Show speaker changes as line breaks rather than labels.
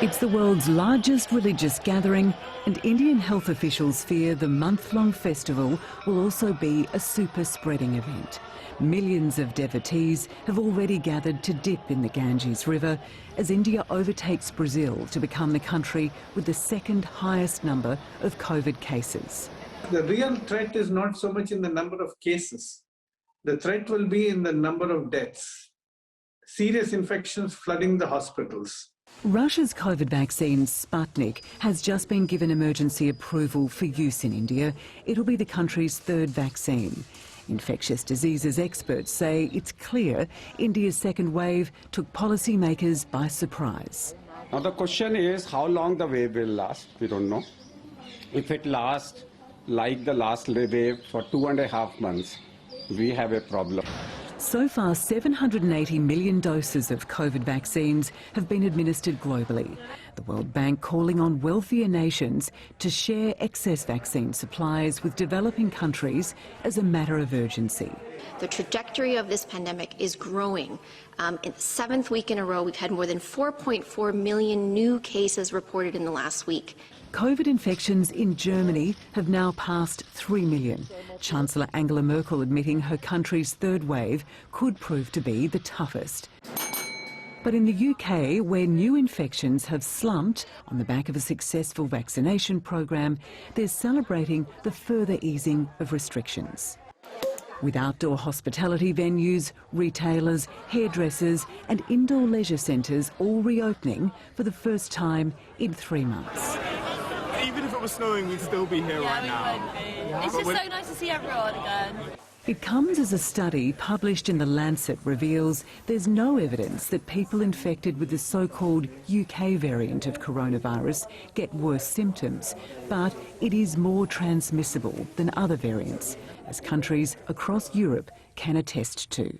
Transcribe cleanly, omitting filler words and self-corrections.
It's the world's largest religious gathering, and Indian health officials fear the month-long festival will also be a super-spreading event. Millions of devotees have already gathered to dip in the Ganges River as India overtakes Brazil to become the country with the second highest number of COVID cases.
The real threat is not so much in the number of cases. The threat will be in the number of deaths. Serious infections flooding the hospitals.
Russia's COVID vaccine Sputnik has just been given emergency approval for use in India. It'll be the country's third vaccine. Infectious diseases experts say it's clear India's second wave took policymakers by surprise.
Now the question is how long the wave will last. We don't know. If it lasts like the last wave for 2.5 months, we have a problem.
So far, 780 million doses of COVID vaccines have been administered globally. The World Bank calling on wealthier nations to share excess vaccine supplies with developing countries as a matter of urgency.
The trajectory of this pandemic is growing. In the 7th week in a row, we've had more than 4.4 million new cases reported in the last week.
COVID infections in Germany have now passed 3 million. Chancellor Angela Merkel admitting her country's third wave could prove to be the toughest. But in the UK, where new infections have slumped on the back of a successful vaccination program, they're celebrating the further easing of restrictions. With outdoor hospitality venues, retailers, hairdressers and indoor leisure centres all reopening for the first time in 3 months.
Even if it was snowing, we'd still be here right now.
We would be. It's just so nice to see everyone again.
It comes as a study published in The Lancet reveals there's no evidence that people infected with the so-called UK variant of coronavirus get worse symptoms, but it is more transmissible than other variants, as countries across Europe can attest to.